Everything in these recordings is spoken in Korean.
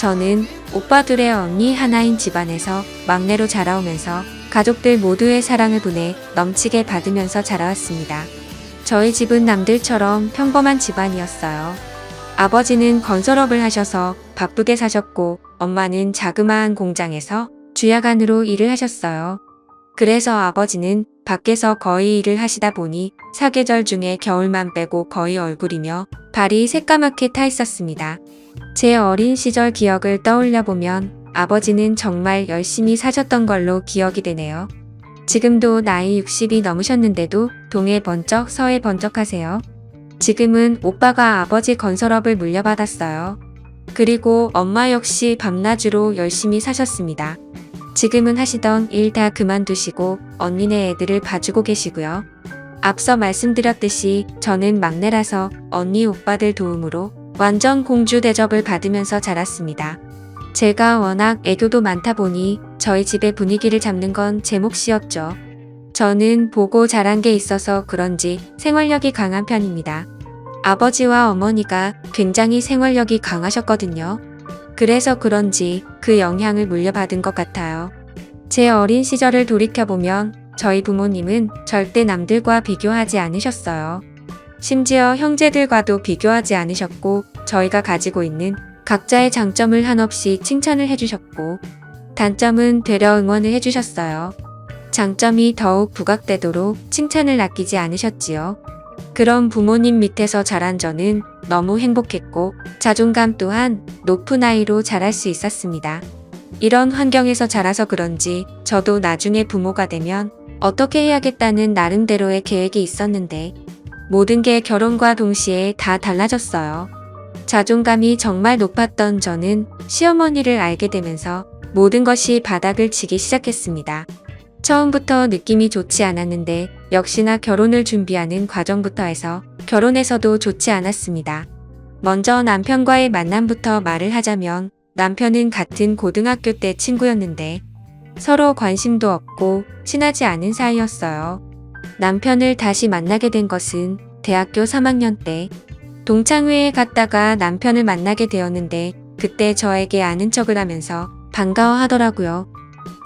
저는 오빠 둘의 언니 하나인 집안에서 막내로 자라오면서 가족들 모두의 사랑을 분에 넘치게 받으면서 자라왔습니다. 저희 집은 남들처럼 평범한 집안이었어요. 아버지는 건설업을 하셔서 바쁘게 사셨고 엄마는 자그마한 공장에서 주야간으로 일을 하셨어요. 그래서 아버지는 밖에서 거의 일을 하시다 보니 사계절 중에 겨울만 빼고 거의 얼굴이며 발이 새까맣게 타 있었습니다. 제 어린 시절 기억을 떠올려 보면 아버지는 정말 열심히 사셨던 걸로 기억이 되네요. 지금도 나이 60이 넘으셨는데도 동해 번쩍 서해 번쩍 하세요. 지금은 오빠가 아버지 건설업을 물려받았어요. 그리고 엄마 역시 밤낮으로 열심히 사셨습니다. 지금은 하시던 일 다 그만두시고 언니네 애들을 봐주고 계시고요. 앞서 말씀드렸듯이 저는 막내라서 언니 오빠들 도움으로 완전 공주 대접을 받으면서 자랐습니다. 제가 워낙 애교도 많다 보니 저희 집의 분위기를 잡는 건 제 몫이었죠. 저는 보고 자란 게 있어서 그런지 생활력이 강한 편입니다. 아버지와 어머니가 굉장히 생활력이 강하셨거든요. 그래서 그런지 그 영향을 물려받은 것 같아요. 제 어린 시절을 돌이켜보면 저희 부모님은 절대 남들과 비교하지 않으셨어요. 심지어 형제들과도 비교하지 않으셨고 저희가 가지고 있는 각자의 장점을 한없이 칭찬을 해주셨고 단점은 되려 응원을 해주셨어요. 장점이 더욱 부각되도록 칭찬을 아끼지 않으셨지요. 그런 부모님 밑에서 자란 저는 너무 행복했고 자존감 또한 높은 아이로 자랄 수 있었습니다. 이런 환경에서 자라서 그런지 저도 나중에 부모가 되면 어떻게 해야겠다는 나름대로의 계획이 있었는데 모든 게 결혼과 동시에 다 달라졌어요. 자존감이 정말 높았던 저는 시어머니를 알게 되면서 모든 것이 바닥을 치기 시작했습니다. 처음부터 느낌이 좋지 않았는데 역시나 결혼을 준비하는 과정부터 해서 결혼해서도 좋지 않았습니다. 먼저 남편과의 만남부터 말을 하자면 남편은 같은 고등학교 때 친구였는데 서로 관심도 없고 친하지 않은 사이였어요. 남편을 다시 만나게 된 것은 대학교 3학년 때 동창회에 갔다가 남편을 만나게 되었는데 그때 저에게 아는 척을 하면서 반가워하더라고요.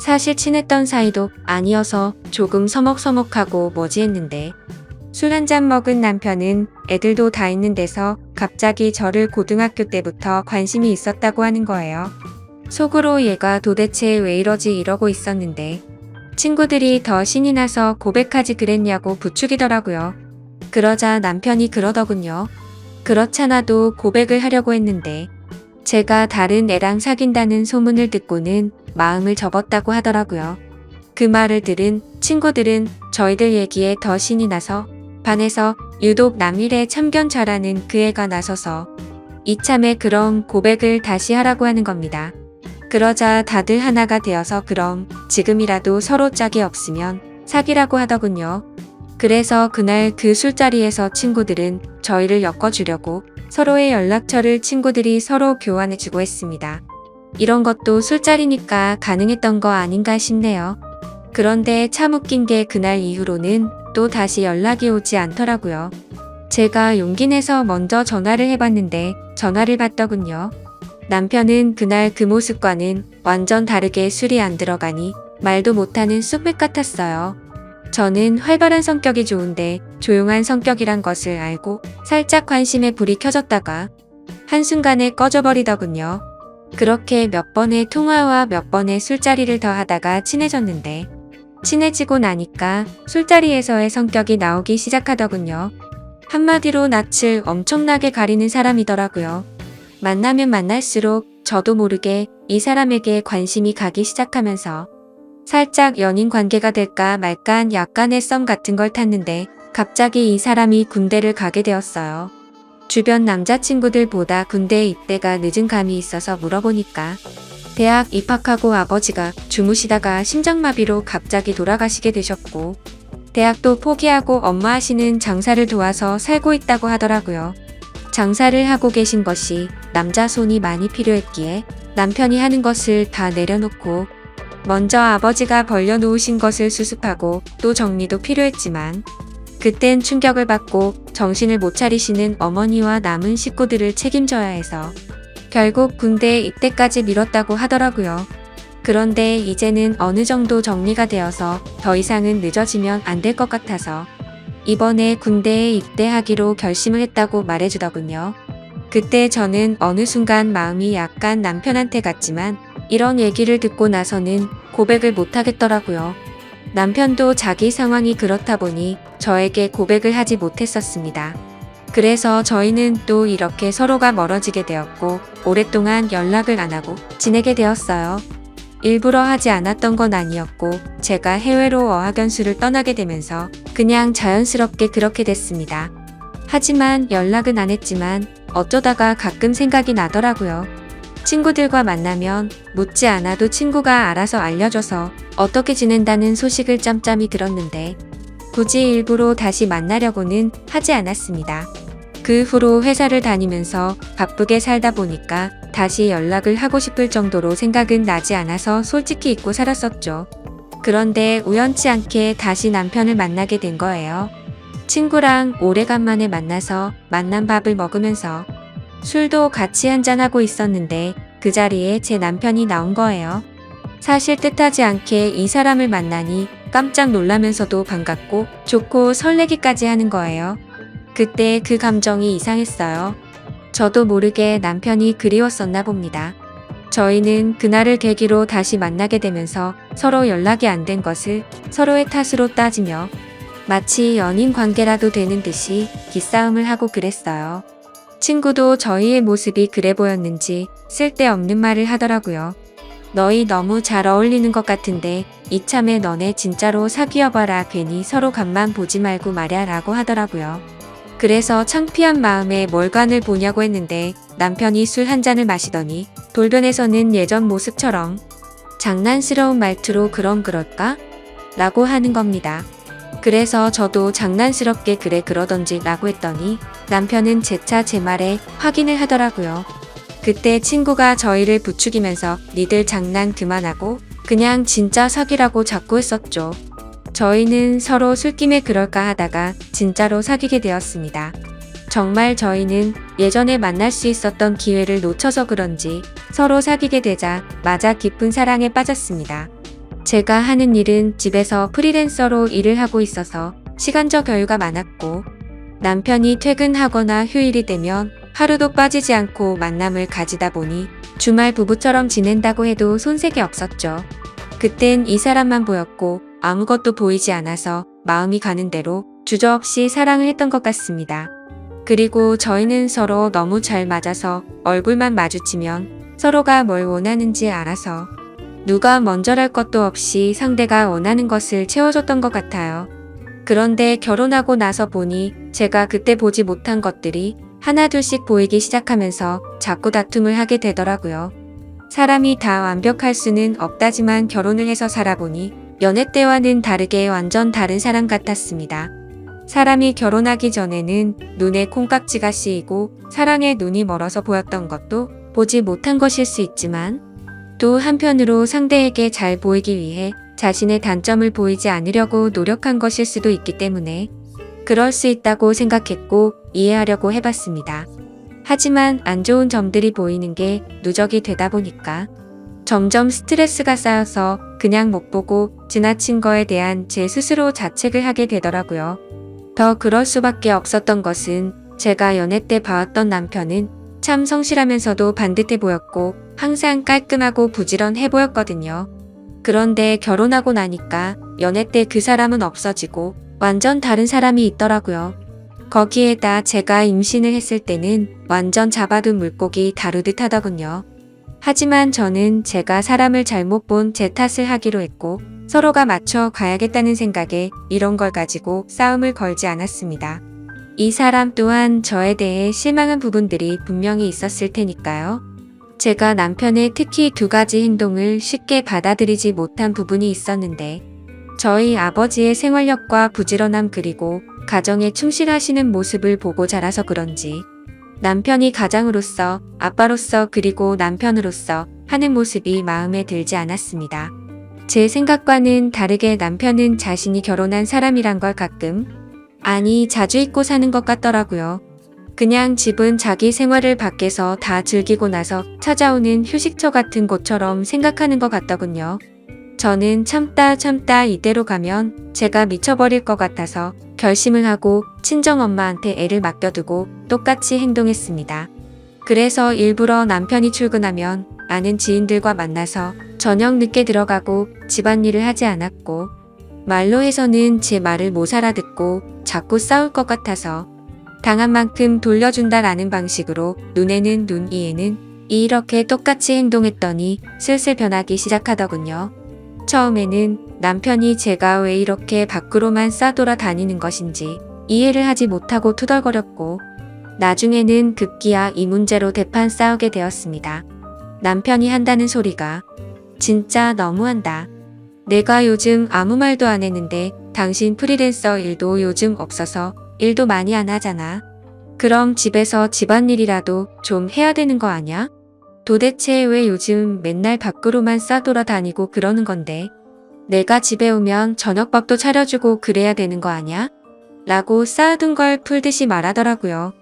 사실 친했던 사이도 아니어서 조금 서먹서먹하고 뭐지 했는데 술 한잔 먹은 남편은 애들도 다 있는 데서 갑자기 저를 고등학교 때부터 관심이 있었다고 하는 거예요. 속으로 얘가 도대체 왜 이러지 이러고 있었는데 친구들이 더 신이 나서 고백하지 그랬냐고 부추기더라고요. 그러자 남편이 그러더군요. 그렇잖아도 고백을 하려고 했는데 제가 다른 애랑 사귄다는 소문을 듣고는 마음을 접었다고 하더라고요. 그 말을 들은 친구들은 저희들 얘기에 더 신이 나서 반에서 유독 남일에 참견 잘하는 그 애가 나서서 이참에 그럼 고백을 다시 하라고 하는 겁니다. 그러자 다들 하나가 되어서 그럼 지금이라도 서로 짝이 없으면 사귀라고 하더군요. 그래서 그날 그 술자리에서 친구들은 저희를 엮어주려고 서로의 연락처를 친구들이 서로 교환해주고 했습니다. 이런 것도 술자리니까 가능했던 거 아닌가 싶네요. 그런데 참 웃긴 게 그날 이후로는 또 다시 연락이 오지 않더라고요. 제가 용기 내서 먼저 전화를 해봤는데 전화를 받더군요. 남편은 그날 그 모습과는 완전 다르게 술이 안 들어가니 말도 못하는 쑥맥 같았어요. 저는 활발한 성격이 좋은데 조용한 성격이란 것을 알고 살짝 관심에 불이 켜졌다가 한순간에 꺼져버리더군요. 그렇게 몇 번의 통화와 몇 번의 술자리를 더 하다가 친해졌는데 친해지고 나니까 술자리에서의 성격이 나오기 시작하더군요. 한마디로 낯을 엄청나게 가리는 사람이더라고요. 만나면 만날수록 저도 모르게 이 사람에게 관심이 가기 시작하면서 살짝 연인 관계가 될까 말까한 약간의 썸 같은 걸 탔는데 갑자기 이 사람이 군대를 가게 되었어요. 주변 남자친구들보다 군대 입대가 늦은 감이 있어서 물어보니까 대학 입학하고 아버지가 주무시다가 심장마비로 갑자기 돌아가시게 되셨고 대학도 포기하고 엄마 하시는 장사를 도와서 살고 있다고 하더라고요. 장사를 하고 계신 것이 남자 손이 많이 필요했기에 남편이 하는 것을 다 내려놓고 먼저 아버지가 벌려놓으신 것을 수습하고 또 정리도 필요했지만 그땐 충격을 받고 정신을 못 차리시는 어머니와 남은 식구들을 책임져야 해서 결국 군대 입대까지 미뤘다고 하더라고요. 그런데 이제는 어느 정도 정리가 되어서 더 이상은 늦어지면 안 될 것 같아서 이번에 군대에 입대하기로 결심을 했다고 말해주더군요. 그때 저는 어느 순간 마음이 약간 남편한테 갔지만 이런 얘기를 듣고 나서는 고백을 못하겠더라고요. 남편도 자기 상황이 그렇다 보니 저에게 고백을 하지 못했었습니다. 그래서 저희는 또 이렇게 서로가 멀어지게 되었고 오랫동안 연락을 안 하고 지내게 되었어요. 일부러 하지 않았던 건 아니었고 제가 해외로 어학연수를 떠나게 되면서 그냥 자연스럽게 그렇게 됐습니다. 하지만 연락은 안 했지만 어쩌다가 가끔 생각이 나더라고요. 친구들과 만나면 묻지 않아도 친구가 알아서 알려줘서 어떻게 지낸다는 소식을 짬짬이 들었는데 굳이 일부러 다시 만나려고는 하지 않았습니다. 그 후로 회사를 다니면서 바쁘게 살다 보니까 다시 연락을 하고 싶을 정도로 생각은 나지 않아서 솔직히 잊고 살았었죠. 그런데 우연치 않게 다시 남편을 만나게 된 거예요. 친구랑 오래간만에 만나서 만난 밥을 먹으면서 술도 같이 한잔하고 있었는데 그 자리에 제 남편이 나온 거예요. 사실 뜻하지 않게 이 사람을 만나니 깜짝 놀라면서도 반갑고 좋고 설레기까지 하는 거예요. 그때 그 감정이 이상했어요. 저도 모르게 남편이 그리웠었나 봅니다. 저희는 그날을 계기로 다시 만나게 되면서 서로 연락이 안 된 것을 서로의 탓으로 따지며 마치 연인 관계라도 되는 듯이 기싸움을 하고 그랬어요. 친구도 저희의 모습이 그래 보였는지 쓸데없는 말을 하더라고요. 너희 너무 잘 어울리는 것 같은데 이참에 너네 진짜로 사귀어봐라. 괜히 서로 간만 보지 말고 말야 라고 하더라고요. 그래서 창피한 마음에 뭘 간을 보냐고 했는데 남편이 술 한 잔을 마시더니 돌변에서는 예전 모습처럼 장난스러운 말투로 그럼 그럴까? 라고 하는 겁니다. 그래서 저도 장난스럽게 그래 그러던지 라고 했더니 남편은 재차 제 말에 확인을 하더라고요. 그때 친구가 저희를 부추기면서 니들 장난 그만하고 그냥 진짜 사귀라고 자꾸 했었죠. 저희는 서로 술김에 그럴까 하다가 진짜로 사귀게 되었습니다. 정말 저희는 예전에 만날 수 있었던 기회를 놓쳐서 그런지 서로 사귀게 되자 맞아 깊은 사랑에 빠졌습니다. 제가 하는 일은 집에서 프리랜서로 일을 하고 있어서 시간적 여유가 많았고 남편이 퇴근하거나 휴일이 되면 하루도 빠지지 않고 만남을 가지다 보니 주말 부부처럼 지낸다고 해도 손색이 없었죠. 그땐 이 사람만 보였고 아무것도 보이지 않아서 마음이 가는 대로 주저없이 사랑을 했던 것 같습니다. 그리고 저희는 서로 너무 잘 맞아서 얼굴만 마주치면 서로가 뭘 원하는지 알아서 누가 먼저랄 것도 없이 상대가 원하는 것을 채워줬던 것 같아요. 그런데 결혼하고 나서 보니 제가 그때 보지 못한 것들이 하나둘씩 보이기 시작하면서 자꾸 다툼을 하게 되더라고요. 사람이 다 완벽할 수는 없다지만 결혼을 해서 살아보니 연애 때와는 다르게 완전 다른 사람 같았습니다. 사람이 결혼하기 전에는 눈에 콩깍지가 씌이고 사랑에 눈이 멀어서 보였던 것도 보지 못한 것일 수 있지만 또 한편으로 상대에게 잘 보이기 위해 자신의 단점을 보이지 않으려고 노력한 것일 수도 있기 때문에 그럴 수 있다고 생각했고 이해하려고 해봤습니다. 하지만 안 좋은 점들이 보이는 게 누적이 되다 보니까 점점 스트레스가 쌓여서 그냥 못 보고 지나친 거에 대한 제 스스로 자책을 하게 되더라고요. 더 그럴 수밖에 없었던 것은 제가 연애 때 봐왔던 남편은 참 성실하면서도 반듯해 보였고 항상 깔끔하고 부지런해 보였거든요. 그런데 결혼하고 나니까 연애 때 그 사람은 없어지고 완전 다른 사람이 있더라고요. 거기에다 제가 임신을 했을 때는 완전 잡아둔 물고기 다루듯 하더군요. 하지만 저는 제가 사람을 잘못 본 제 탓을 하기로 했고 서로가 맞춰 가야겠다는 생각에 이런 걸 가지고 싸움을 걸지 않았습니다. 이 사람 또한 저에 대해 실망한 부분들이 분명히 있었을 테니까요. 제가 남편의 특히 2가지 행동을 쉽게 받아들이지 못한 부분이 있었는데 저희 아버지의 생활력과 부지런함 그리고 가정에 충실하시는 모습을 보고 자라서 그런지 남편이 가장으로서 아빠로서 그리고 남편으로서 하는 모습이 마음에 들지 않았습니다. 제 생각과는 다르게 남편은 자신이 결혼한 사람이란 걸 가끔, 아니 자주 잊고 사는 것 같더라고요. 그냥 집은 자기 생활을 밖에서 다 즐기고 나서 찾아오는 휴식처 같은 곳처럼 생각하는 것 같더군요. 저는 참다 이대로 가면 제가 미쳐버릴 것 같아서 결심을 하고 친정엄마한테 애를 맡겨두고 똑같이 행동했습니다. 그래서 일부러 남편이 출근하면 아는 지인들과 만나서 저녁 늦게 들어가고 집안일을 하지 않았고, 말로 해서는 제 말을 못 알아듣고 자꾸 싸울 것 같아서 당한 만큼 돌려준다라는 방식으로 눈에는 눈, 이에는 이 이렇게 똑같이 행동했더니 슬슬 변하기 시작하더군요. 처음에는 남편이 제가 왜 이렇게 밖으로만 싸돌아 다니는 것인지 이해를 하지 못하고 투덜거렸고, 나중에는 급기야 이 문제로 대판 싸우게 되었습니다. 남편이 한다는 소리가 진짜 너무한다. 내가 요즘 아무 말도 안 했는데 당신 프리랜서 일도 요즘 없어서 일도 많이 안 하잖아. 그럼 집에서 집안일이라도 좀 해야 되는 거 아냐? 도대체 왜 요즘 맨날 밖으로만 싸돌아 다니고 그러는 건데? 내가 집에 오면 저녁밥도 차려주고 그래야 되는 거 아냐? 라고 쌓아둔 걸 풀듯이 말하더라고요.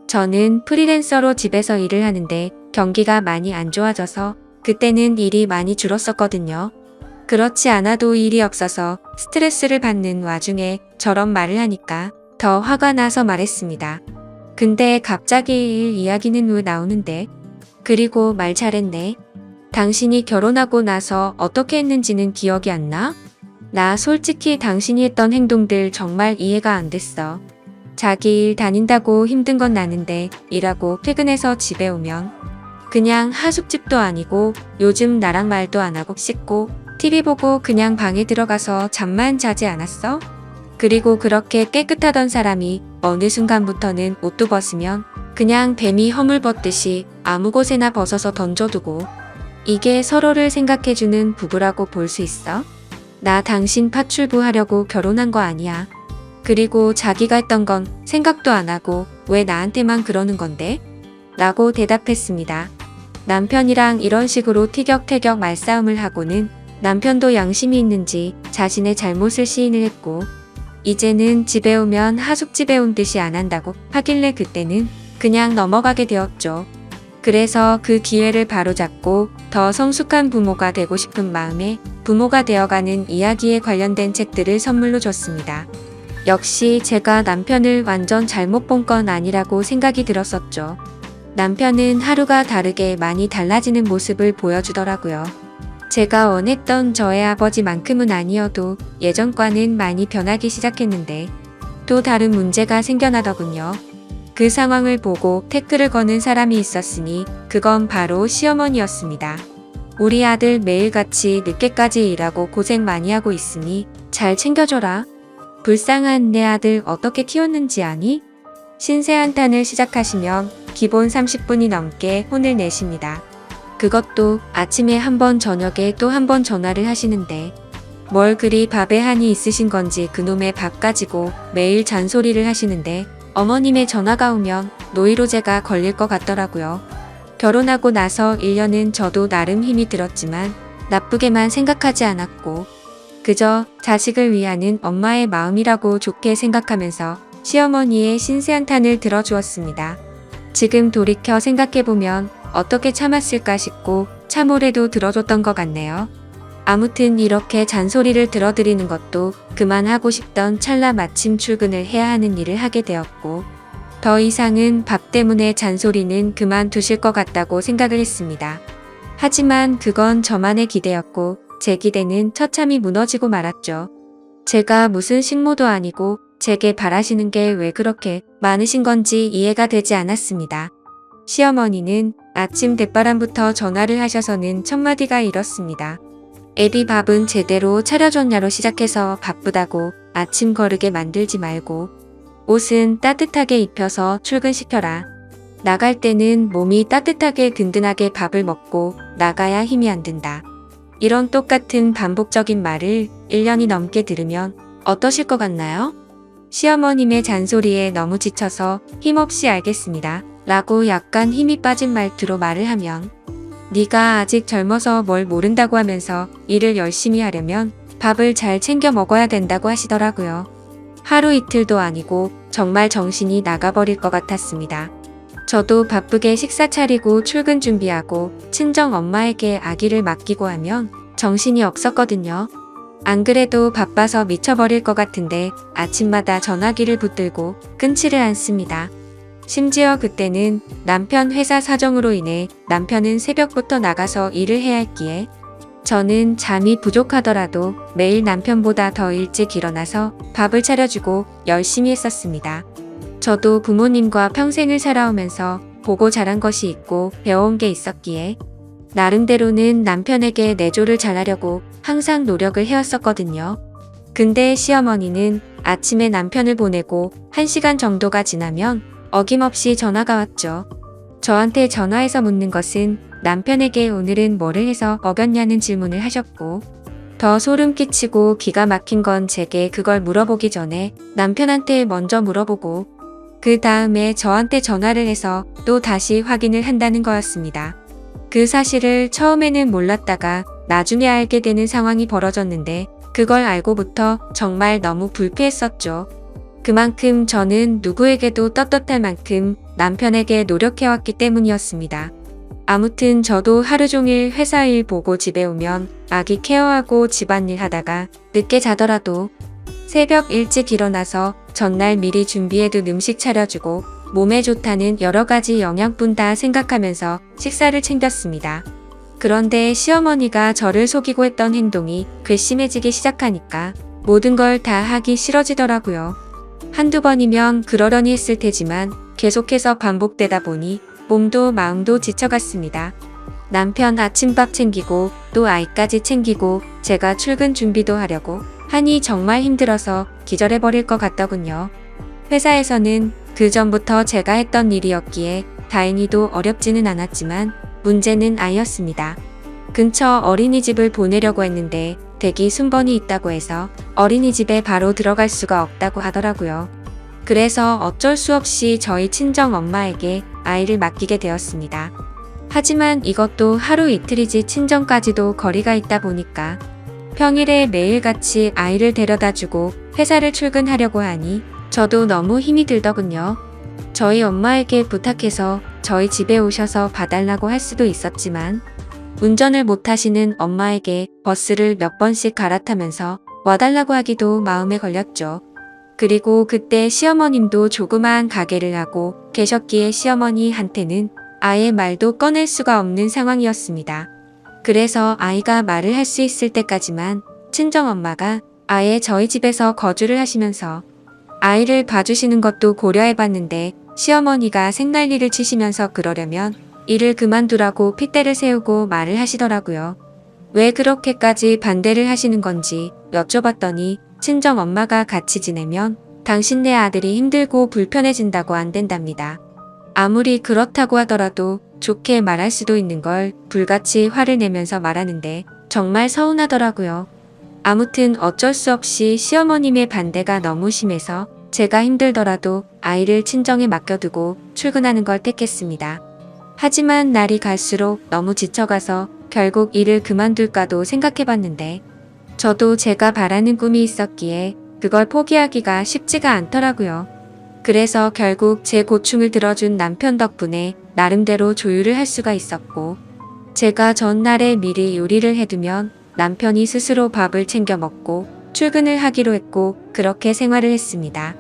저는 프리랜서로 집에서 일을 하는데 경기가 많이 안 좋아져서 그때는 일이 많이 줄었었거든요. 그렇지 않아도 일이 없어서 스트레스를 받는 와중에 저런 말을 하니까 더 화가 나서 말했습니다. 근데 갑자기 일 이야기는 왜 나오는데? 그리고 말 잘했네. 당신이 결혼하고 나서 어떻게 했는지는 기억이 안 나? 나 솔직히 당신이 했던 행동들 정말 이해가 안 됐어. 자기 일 다닌다고 힘든 건 나는데 일하고 퇴근해서 집에 오면 그냥 하숙집도 아니고 요즘 나랑 말도 안 하고 씻고 TV 보고 그냥 방에 들어가서 잠만 자지 않았어? 그리고 그렇게 깨끗하던 사람이 어느 순간부터는 옷도 벗으면 그냥 뱀이 허물 벗듯이 아무 곳에나 벗어서 던져두고, 이게 서로를 생각해주는 부부라고 볼 수 있어? 나 당신 파출부 하려고 결혼한 거 아니야. 그리고 자기가 했던 건 생각도 안 하고 왜 나한테만 그러는 건데? 라고 대답했습니다. 남편이랑 이런 식으로 티격태격 말싸움을 하고는 남편도 양심이 있는지 자신의 잘못을 시인을 했고, 이제는 집에 오면 하숙집에 온 듯이 안 한다고 하길래 그때는 그냥 넘어가게 되었죠. 그래서 그 기회를 바로잡고 더 성숙한 부모가 되고 싶은 마음에 부모가 되어가는 이야기에 관련된 책들을 선물로 줬습니다. 역시 제가 남편을 완전 잘못 본 건 아니라고 생각이 들었었죠. 남편은 하루가 다르게 많이 달라지는 모습을 보여주더라고요. 제가 원했던 저의 아버지만큼은 아니어도 예전과는 많이 변하기 시작했는데 또 다른 문제가 생겨나더군요. 그 상황을 보고 태클을 거는 사람이 있었으니 그건 바로 시어머니였습니다. 우리 아들 매일같이 늦게까지 일하고 고생 많이 하고 있으니 잘 챙겨줘라. 불쌍한 내 아들 어떻게 키웠는지 아니? 신세 한탄을 시작하시면 기본 30분이 넘게 혼을 내십니다. 그것도 아침에 한 번 저녁에 또 한 번 전화를 하시는데 뭘 그리 밥에 한이 있으신 건지 그놈의 밥 가지고 매일 잔소리를 하시는데 어머님의 전화가 오면 노이로제가 걸릴 것 같더라고요. 결혼하고 나서 1년은 저도 나름 힘이 들었지만 나쁘게만 생각하지 않았고 그저 자식을 위하는 엄마의 마음이라고 좋게 생각하면서 시어머니의 신세한탄을 들어주었습니다. 지금 돌이켜 생각해보면 어떻게 참았을까 싶고 참으래도 들어줬던 것 같네요. 아무튼 이렇게 잔소리를 들어드리는 것도 그만하고 싶던 찰나 마침 출근을 해야 하는 일을 하게 되었고 더 이상은 밥 때문에 잔소리는 그만두실 것 같다고 생각을 했습니다. 하지만 그건 저만의 기대였고 제 기대는 처참히 무너지고 말았죠. 제가 무슨 식모도 아니고 제게 바라시는 게 왜 그렇게 많으신 건지 이해가 되지 않았습니다. 시어머니는 아침 대바람부터 전화를 하셔서는 첫마디가 이렇습니다. 애비 밥은 제대로 차려줬냐로 시작해서 바쁘다고 아침 거르게 만들지 말고 옷은 따뜻하게 입혀서 출근시켜라. 나갈 때는 몸이 따뜻하게 든든하게 밥을 먹고 나가야 힘이 안 든다. 이런 똑같은 반복적인 말을 1년이 넘게 들으면 어떠실 것 같나요? 시어머님의 잔소리에 너무 지쳐서 힘없이 알겠습니다. 라고 약간 힘이 빠진 말투로 말을 하면 네가 아직 젊어서 뭘 모른다고 하면서 일을 열심히 하려면 밥을 잘 챙겨 먹어야 된다고 하시더라고요. 하루 이틀도 아니고 정말 정신이 나가버릴 것 같았습니다. 저도 바쁘게 식사 차리고 출근 준비하고 친정 엄마에게 아기를 맡기고 하면 정신이 없었거든요. 안 그래도 바빠서 미쳐버릴 것 같은데 아침마다 전화기를 붙들고 끊지를 않습니다. 심지어 그때는 남편 회사 사정으로 인해 남편은 새벽부터 나가서 일을 해야 했기에 저는 잠이 부족하더라도 매일 남편보다 더 일찍 일어나서 밥을 차려주고 열심히 했었습니다. 저도 부모님과 평생을 살아오면서 보고 자란 것이 있고 배워온 게 있었기에 나름대로는 남편에게 내조를 잘하려고 항상 노력을 해왔었거든요. 근데 시어머니는 아침에 남편을 보내고 1시간 정도가 지나면 어김없이 전화가 왔죠. 저한테 전화해서 묻는 것은 남편에게 오늘은 뭐를 해서 먹였냐는 질문을 하셨고, 더 소름 끼치고 기가 막힌 건 제게 그걸 물어보기 전에 남편한테 먼저 물어보고 그 다음에 저한테 전화를 해서 또 다시 확인을 한다는 거였습니다. 그 사실을 처음에는 몰랐다가 나중에 알게 되는 상황이 벌어졌는데 그걸 알고부터 정말 너무 불쾌했었죠. 그만큼 저는 누구에게도 떳떳할 만큼 남편에게 노력해왔기 때문이었습니다. 아무튼 저도 하루 종일 회사 일 보고 집에 오면 아기 케어하고 집안일 하다가 늦게 자더라도 새벽 일찍 일어나서 전날 미리 준비해둔 음식 차려주고 몸에 좋다는 여러 가지 영양분 다 생각하면서 식사를 챙겼습니다. 그런데 시어머니가 저를 속이고 했던 행동이 괘씸해지기 시작하니까 모든 걸 다 하기 싫어지더라고요. 한두 번이면 그러려니 했을 테지만 계속해서 반복되다 보니 몸도 마음도 지쳐갔습니다. 남편 아침밥 챙기고 또 아이까지 챙기고 제가 출근 준비도 하려고 하니 정말 힘들어서 기절해버릴 것 같더군요. 회사에서는 그 전부터 제가 했던 일이었기에 다행히도 어렵지는 않았지만 문제는 아이였습니다. 근처 어린이집을 보내려고 했는데 대기 순번이 있다고 해서 어린이집에 바로 들어갈 수가 없다고 하더라고요. 그래서 어쩔 수 없이 저희 친정 엄마에게 아이를 맡기게 되었습니다. 하지만 이것도 하루 이틀이지 친정까지도 거리가 있다 보니까 평일에 매일같이 아이를 데려다주고 회사를 출근하려고 하니 저도 너무 힘이 들더군요. 저희 엄마에게 부탁해서 저희 집에 오셔서 봐달라고 할 수도 있었지만 운전을 못하시는 엄마에게 버스를 몇 번씩 갈아타면서 와달라고 하기도 마음에 걸렸죠. 그리고 그때 시어머님도 조그마한 가게를 하고 계셨기에 시어머니한테는 아예 말도 꺼낼 수가 없는 상황이었습니다. 그래서 아이가 말을 할 수 있을 때까지만 친정엄마가 아예 저희 집에서 거주를 하시면서 아이를 봐주시는 것도 고려해봤는데 시어머니가 생난리를 치시면서 그러려면 일을 그만두라고 핏대를 세우고 말을 하시더라고요. 왜 그렇게까지 반대를 하시는 건지 여쭤봤더니 친정엄마가 같이 지내면 당신네 아들이 힘들고 불편해진다고 안 된답니다. 아무리 그렇다고 하더라도 좋게 말할 수도 있는 걸 불같이 화를 내면서 말하는데 정말 서운하더라고요. 아무튼 어쩔 수 없이 시어머님의 반대가 너무 심해서 제가 힘들더라도 아이를 친정에 맡겨두고 출근하는 걸 택했습니다. 하지만 날이 갈수록 너무 지쳐가서 결국 일을 그만둘까도 생각해봤는데 저도 제가 바라는 꿈이 있었기에 그걸 포기하기가 쉽지가 않더라고요. 그래서 결국 제 고충을 들어준 남편 덕분에 나름대로 조율을 할 수가 있었고 제가 전날에 미리 요리를 해두면 남편이 스스로 밥을 챙겨 먹고 출근을 하기로 했고 그렇게 생활을 했습니다.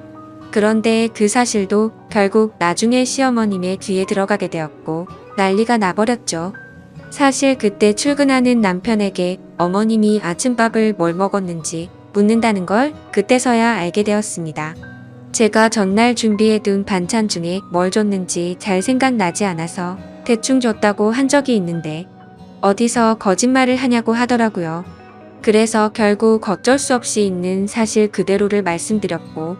그런데 그 사실도 결국 나중에 시어머님의 귀에 들어가게 되었고 난리가 나버렸죠. 사실 그때 출근하는 남편에게 어머님이 아침밥을 뭘 먹었는지 묻는다는 걸 그때서야 알게 되었습니다. 제가 전날 준비해둔 반찬 중에 뭘 줬는지 잘 생각나지 않아서 대충 줬다고 한 적이 있는데 어디서 거짓말을 하냐고 하더라고요. 그래서 결국 어쩔 수 없이 있는 사실 그대로를 말씀드렸고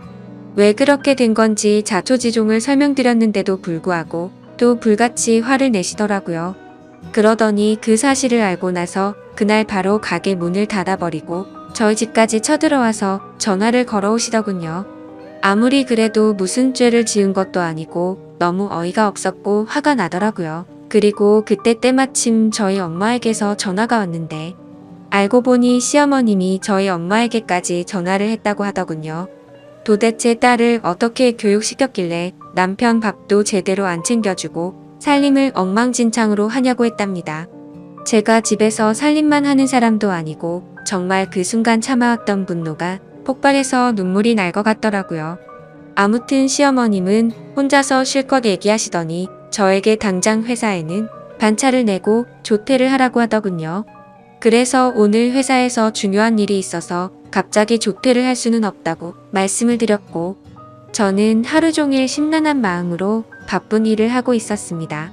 왜 그렇게 된 건지 자초지종을 설명드렸는데도 불구하고 또 불같이 화를 내시더라고요. 그러더니 그 사실을 알고 나서 그날 바로 가게 문을 닫아버리고 저희 집까지 쳐들어와서 전화를 걸어오시더군요. 아무리 그래도 무슨 죄를 지은 것도 아니고 너무 어이가 없었고 화가 나더라고요. 그리고 그때 때마침 저희 엄마에게서 전화가 왔는데 알고 보니 시어머님이 저희 엄마에게까지 전화를 했다고 하더군요. 도대체 딸을 어떻게 교육시켰길래 남편 밥도 제대로 안 챙겨주고 살림을 엉망진창으로 하냐고 했답니다. 제가 집에서 살림만 하는 사람도 아니고 정말 그 순간 참아왔던 분노가 폭발해서 눈물이 날 것 같더라고요. 아무튼 시어머님은 혼자서 실컷 얘기하시더니 저에게 당장 회사에는 반차를 내고 조퇴를 하라고 하더군요. 그래서 오늘 회사에서 중요한 일이 있어서 갑자기 조퇴를 할 수는 없다고 말씀을 드렸고, 저는 하루 종일 심란한 마음으로 바쁜 일을 하고 있었습니다.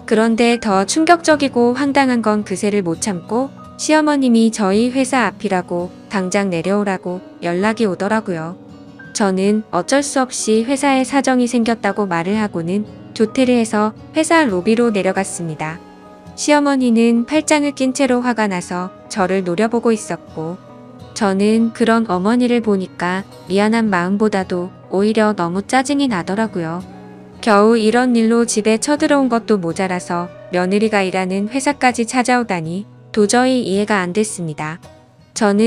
그런데 더 충격적이고 황당한 건 그새를 못 참고 시어머님이 저희 회사 앞이라고 당장 내려오라고 연락이 오더라고요. 저는 어쩔 수 없이 회사에 사정이 생겼다고 말을 하고는 조퇴를 해서 회사 로비로 내려갔습니다. 시어머니는 팔짱을 낀 채로 화가 나서 저를 노려보고 있었고, 저는 그런 어머니를 보니까 미안한 마음보다도 오히려 너무 짜증이 나더라고요. 겨우 이런 일로 집에 쳐들어온 것도 모자라서 며느리가 일하는 회사까지 찾아오다니 도저히 이해가 안 됐습니다. 저는